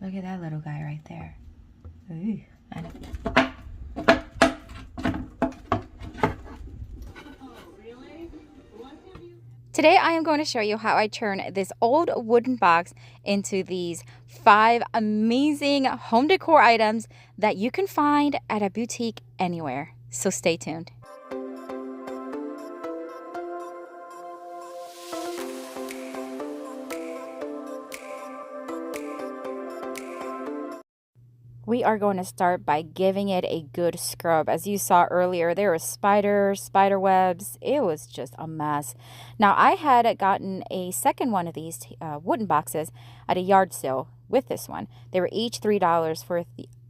Look at that little guy right there. Ooh, I know. Today I am going to show you how I turn this old wooden box into these 5 amazing home decor items that you can find at a boutique anywhere. So stay tuned. We are going to start by giving it a good scrub. As you saw earlier, there were spiders, spider webs. It was just a mess. Now, I had gotten a second one of these wooden boxes at a yard sale with this one. They were each $3 for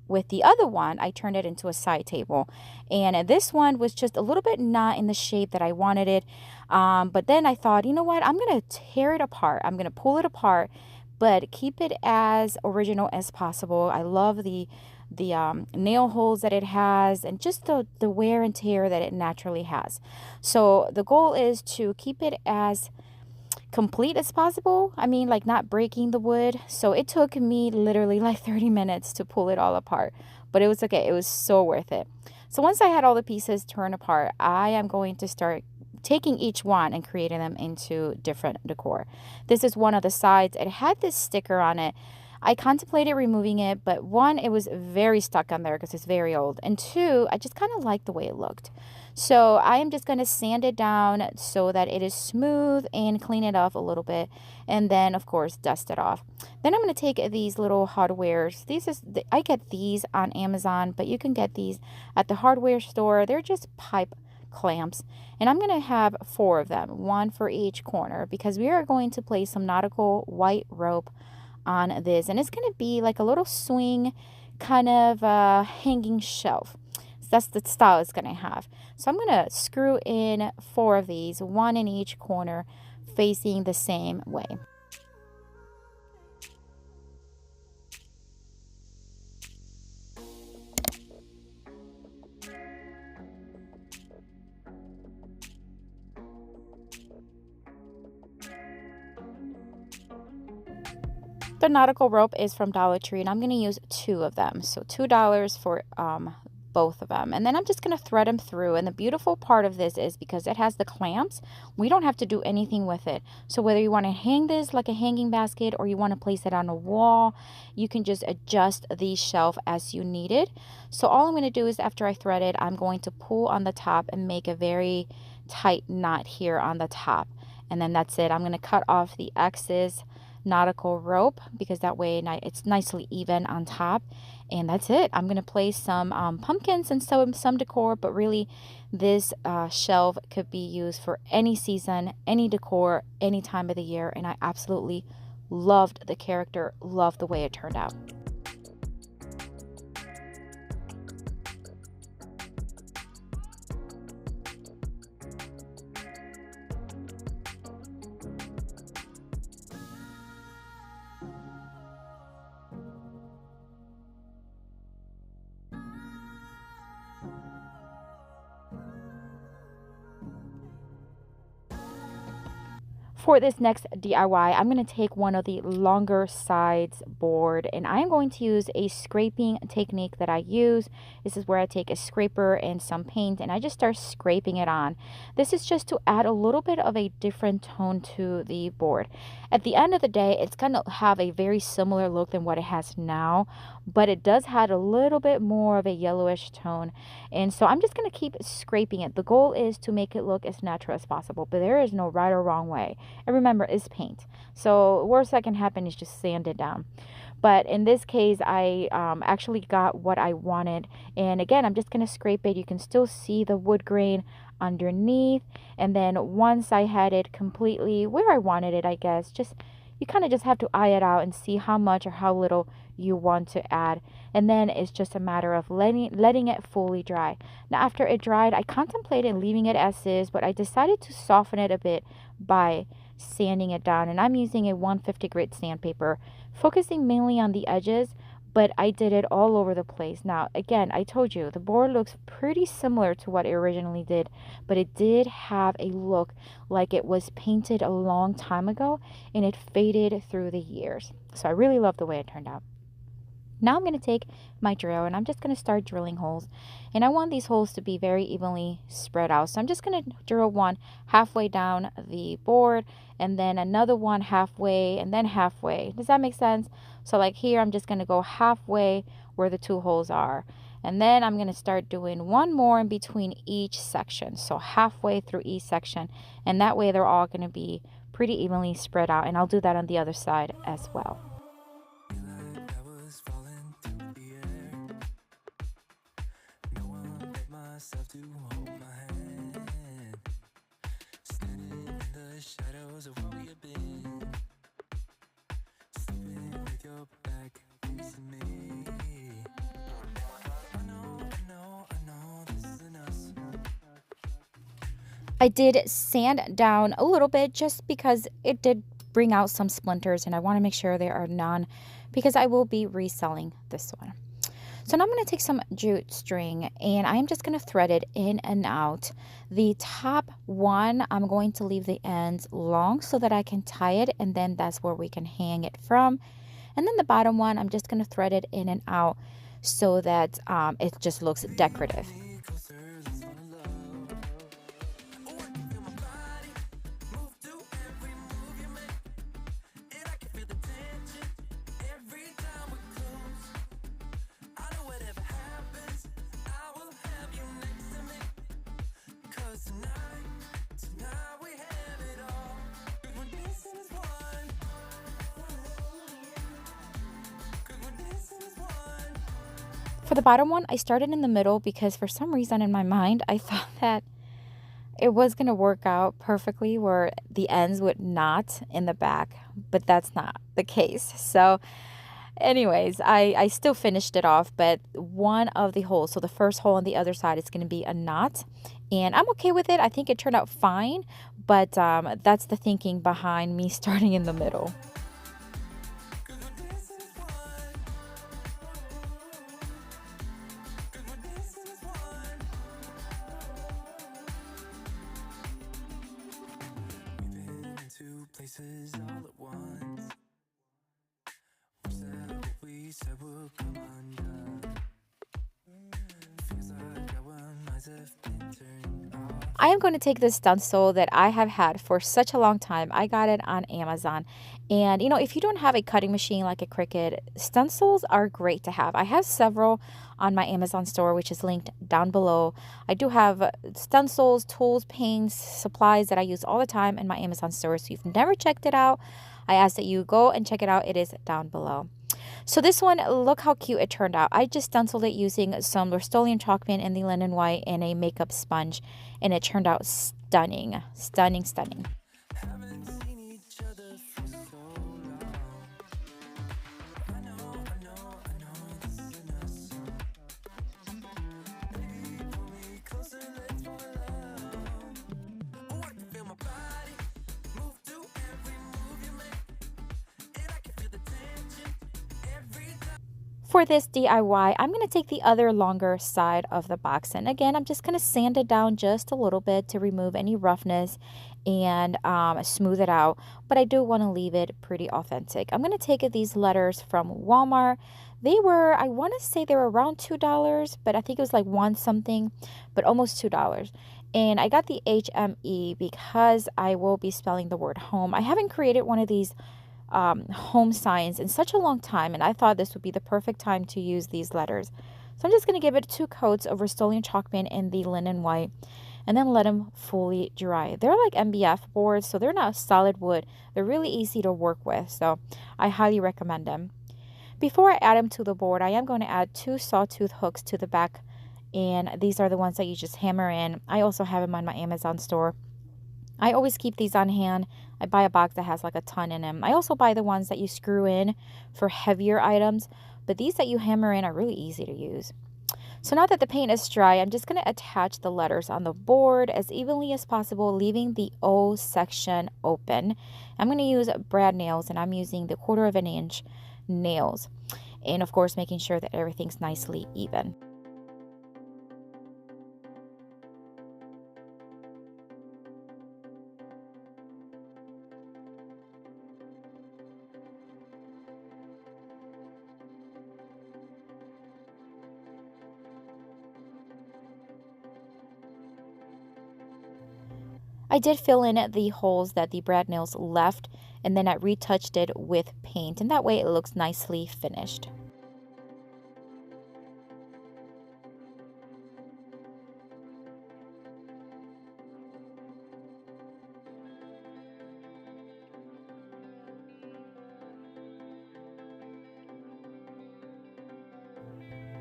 with the other one. I turned it into a side table, and this one was just a little bit not in the shape that I wanted it. But then I thought, you know what? I'm going to tear it apart. I'm going to pull it apart, but keep it as original as possible. I love the nail holes that it has, and just the wear and tear that it naturally has. So the goal is to keep it as complete as possible. I mean, like, not breaking the wood. So it took me literally like 30 minutes to pull it all apart, but it was okay. It was so worth it. So once I had all the pieces torn apart, I am going to start taking each one and creating them into different decor. This is one of the sides. It had this sticker on it. I contemplated removing it, but one, it was very stuck on there because it's very old, and two, I just kind of liked the way it looked. So I am just going to sand it down so that it is smooth and clean it off a little bit, and then of course dust it off. Then I'm going to take these little hardwares. I get these on Amazon, but you can get these at the hardware store. They're just pipe clamps, and I'm going to have 4 of them, one for each corner, because we are going to place some nautical white rope on this, and it's going to be like a little swing kind of hanging shelf. So that's the style it's going to have. So I'm going to screw in 4 of these, one in each corner, facing the same way. The nautical rope is from Dollar Tree, and I'm going to use 2 of them. So $2 for both of them. And then I'm just going to thread them through. And the beautiful part of this is because it has the clamps, we don't have to do anything with it. So whether you want to hang this like a hanging basket or you want to place it on a wall, you can just adjust the shelf as you need it. So all I'm going to do is, after I thread it, I'm going to pull on the top and make a very tight knot here on the top. And then that's it. I'm going to cut off the excess nautical rope because that way it's nicely even on top, and that's it. I'm gonna place some pumpkins and some decor, but really this shelf could be used for any season, any decor, any time of the year, and I absolutely loved the character, loved the way it turned out. For this next DIY, I'm going to take one of the longer sides board, and I'm going to use a scraping technique that I use. This is where I take a scraper and some paint and I just start scraping it on. This is just to add a little bit of a different tone to the board. At the end of the day, it's going to have a very similar look than what it has now, but it does have a little bit more of a yellowish tone, and so I'm just going to keep scraping it. The goal is to make it look as natural as possible, but there is no right or wrong way. And remember, it's paint, so worst that can happen is just sand it down. But in this case, I actually got what I wanted, and again, I'm just going to scrape it. You can still see the wood grain underneath, and then once I had it completely where I wanted it, I guess, you kind of just have to eye it out and see how much or how little you want to add, and then it's just a matter of letting it fully dry. Now after it dried, I contemplated leaving it as is, but I decided to soften it a bit by sanding it down, and I'm using a 150 grit sandpaper, focusing mainly on the edges, but I did it all over the place. Now again, I told you the board looks pretty similar to what it originally did, but it did have a look like it was painted a long time ago and it faded through the years. So I really love the way it turned out. Now I'm going to take my drill and I'm just going to start drilling holes. And I want these holes to be very evenly spread out. So I'm just going to drill one halfway down the board and then another one halfway and then halfway. Does that make sense? So like here, I'm just going to go halfway where the two holes are. And then I'm going to start doing one more in between each section. So halfway through each section. And that way they're all going to be pretty evenly spread out. And I'll do that on the other side as well. To hold my hand, standing in the shadows of where we have been, sleeping with your back facing me. I know, this isn't us. I did sand down a little bit just because it did bring out some splinters and I want to make sure there are none because I will be reselling this one. So now I'm going to take some jute string and I'm just going to thread it in and out. The top one, I'm going to leave the ends long so that I can tie it and then that's where we can hang it from. And then the bottom one, I'm just going to thread it in and out so that it just looks decorative. For the bottom one, I started in the middle because for some reason in my mind, I thought that it was going to work out perfectly where the ends would knot in the back, but that's not the case. So anyways, I still finished it off, but one of the holes, so the first hole on the other side is going to be a knot, and I'm okay with it. I think it turned out fine, but that's the thinking behind me starting in the middle. Places all at once. Wish that what we said would come undone. Feels like our minds have been turned off. I am going to take this stencil that I have had for such a long time. I got it on Amazon. And, you know, if you don't have a cutting machine like a Cricut, stencils are great to have. I have several on my Amazon store, which is linked down below. I do have stencils, tools, paints, supplies that I use all the time in my Amazon store. So if you've never checked it out, I ask that you go and check it out. It is down below. So this one, look how cute it turned out. I just stenciled it using some Rust-Oleum chalk paint in the linen white and a makeup sponge, and it turned out stunning, stunning, stunning. For this DIY, I'm going to take the other longer side of the box, and again, I'm just going to sand it down just a little bit to remove any roughness and smooth it out, but I do want to leave it pretty authentic. I'm going to take these letters from Walmart. They were, I want to say they were around $2, but I think it was like one something, but almost $2. And I got the HME because I will be spelling the word home. I haven't created one of these home signs in such a long time, and I thought this would be the perfect time to use these letters. So I'm just going to give it 2 coats of Rust-Oleum chalk paint in the linen white and then let them fully dry. They're like MDF boards, so they're not solid wood. They're really easy to work with, so I highly recommend them. Before I add them to the board, I am going to add 2 sawtooth hooks to the back, and these are the ones that you just hammer in. I also have them on my Amazon store. I always keep these on hand. I buy a box that has like a ton in them. I also buy the ones that you screw in for heavier items, but these that you hammer in are really easy to use. So now that the paint is dry, I'm just going to attach the letters on the board as evenly as possible, leaving the O section open. I'm going to use brad nails, and I'm using the 1/4 inch nails. And of course, making sure that everything's nicely even. I did fill in the holes that the brad nails left, and then I retouched it with paint, and that way it looks nicely finished.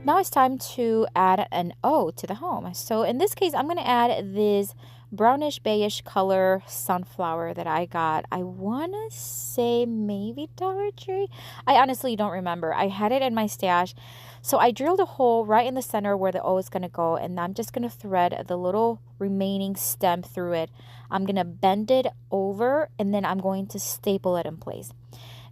Now it's time to add an O to the home. So in this case, I'm going to add this brownish beige color sunflower that I got. I want to say maybe Dollar Tree. I honestly don't remember. I had it in my stash. So I drilled a hole right in the center where the O is going to go, and I'm just going to thread the little remaining stem through it. I'm going to bend it over, and then I'm going to staple it in place.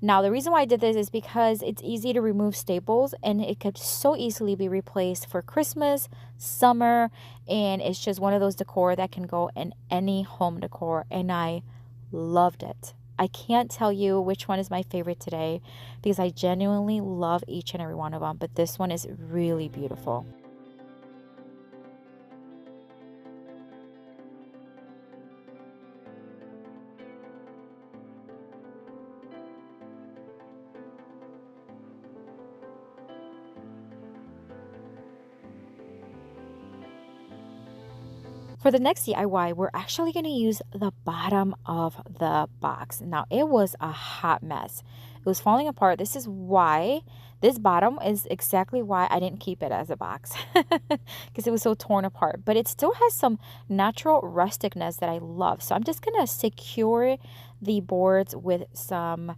Now, the reason why I did this is because it's easy to remove staples, and it could so easily be replaced for Christmas, summer, and it's just one of those decor that can go in any home decor, and I loved it. I can't tell you which one is my favorite today because I genuinely love each and every one of them, but this one is really beautiful. For the next DIY, we're actually going to use the bottom of the box. Now, it was a hot mess. It was falling apart. This is why, this bottom is exactly why I didn't keep it as a box because it was so torn apart. But it still has some natural rusticness that I love. So I'm just going to secure the boards with some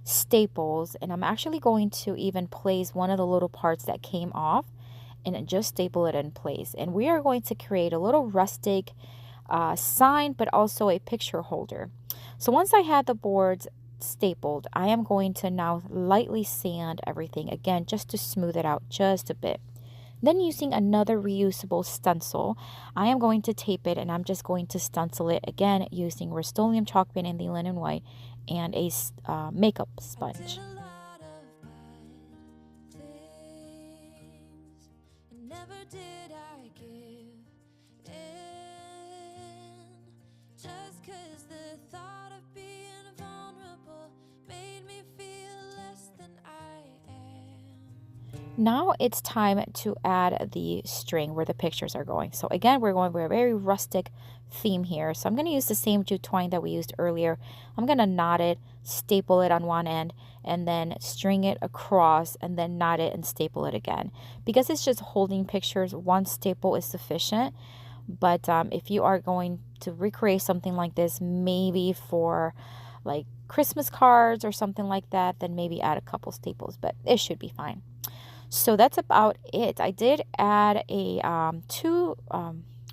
staples. And I'm actually going to even place one of the little parts that came off and just staple it in place. And we are going to create a little rustic sign, but also a picture holder. So once I had the boards stapled, I am going to now lightly sand everything again, just to smooth it out just a bit. Then using another reusable stencil, I am going to tape it, and I'm just going to stencil it again using Rust-Oleum chalk paint in the linen white and a makeup sponge. Never did I give in, just 'cause the thought of being vulnerable made me feel less than I am. Now it's time to add the string where the pictures are going. So again, we're going for a very rustic theme here. So I'm going to use the same jute twine that we used earlier. I'm going to knot it, staple it on one end, and then string it across, and then knot it and staple it again. Because it's just holding pictures, one staple is sufficient. But if you are going to recreate something like this, maybe for like Christmas cards or something like that, then maybe add a couple staples, but it should be fine. So that's about it. I did add a two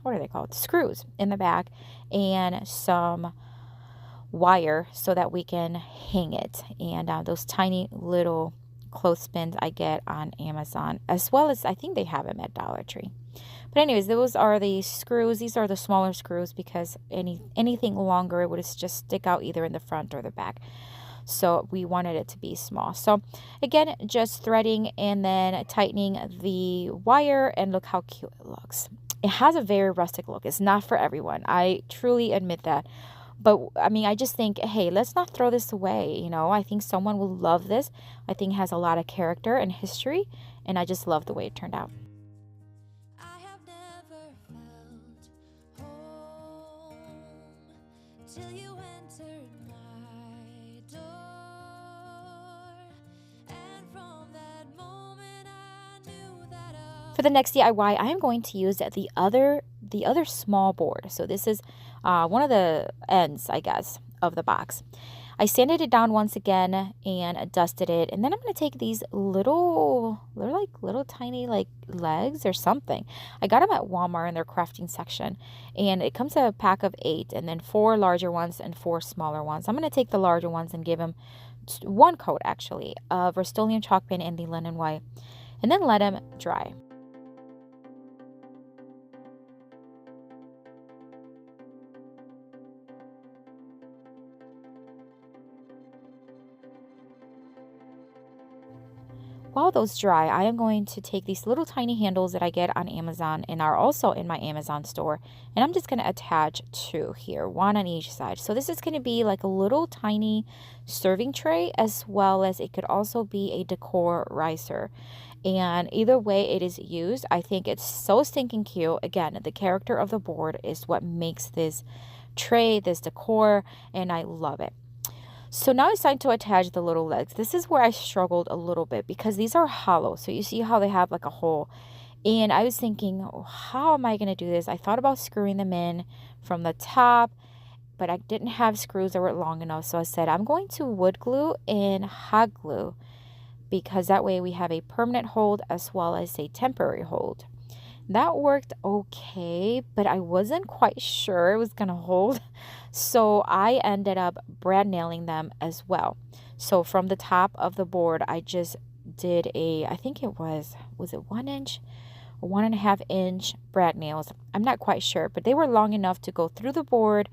what are they called, screws in the back, and some wire so that we can hang it, and those tiny little clothespins I get on Amazon, as well as I think they have them at Dollar Tree. But anyways, those are the screws. These are the smaller screws because anything longer, it would just stick out either in the front or the back. So we wanted it to be small. So again, just threading and then tightening the wire, and look how cute it looks. It has a very rustic look. It's not for everyone. I truly admit that. But I mean, I just think, hey, let's not throw this away. You know, I think someone will love this. I think it has a lot of character and history, and I just love the way it turned out. I have never felt home till you entered my door, and from that moment I knew that For the next DIY, I am going to use the other small board. So this is one of the ends, I guess, of the box. I sanded it down once again and dusted it, and then I'm going to take these little tiny like legs or something. I got them at Walmart in their crafting section, and it comes in a pack of 8, and then 4 larger ones and 4 smaller ones. I'm going to take the larger ones and give them one coat actually of Rust-Oleum chalk paint in the linen white, and then let them dry. while those dry, I am going to take these little tiny handles that I get on Amazon and are also in my Amazon store, and I'm just going to attach two here, one on each side. So this is going to be like a little tiny serving tray, as well as it could also be a decor riser. And either way it is used, I think it's so stinking cute. Again, the character of the board is what makes this tray, this decor, and I love it. So now it's time to attach the little legs. This is where I struggled a little bit because these are hollow. So you see how they have like a hole. And I was thinking, oh, how am I going to do this? I thought about screwing them in from the top, but I didn't have screws that were long enough. So I said, I'm going to wood glue and hot glue, because that way we have a permanent hold as well as a temporary hold. That worked okay, but I wasn't quite sure it was going to hold. So I ended up brad nailing them as well. So from the top of the board, I just did I think it was it 1 inch or 1.5 inch brad nails? I'm not quite sure, but they were long enough to go through the board,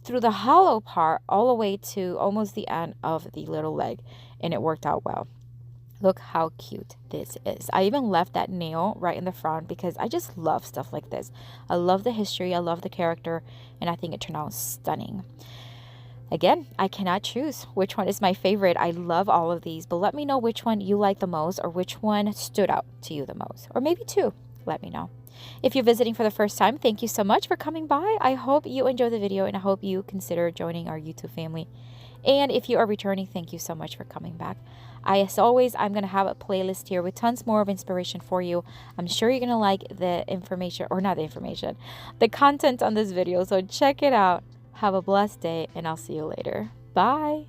through the hollow part, all the way to almost the end of the little leg, and it worked out well. Look how cute this is. I even left that nail right in the front because I just love stuff like this. I love the history, I love the character, and I think it turned out stunning. Again, I cannot choose which one is my favorite. I love all of these, but let me know which one you like the most or which one stood out to you the most. Or maybe two. Let me know. If you're visiting for the first time, thank you so much for coming by. I hope you enjoy the video and I hope you consider joining our YouTube family. And if you are returning, thank you so much for coming back. As always, I'm going to have a playlist here with tons more of inspiration for you. I'm sure you're going to like the information, or not the information, the content on this video. So check it out. Have a blessed day, and I'll see you later. Bye.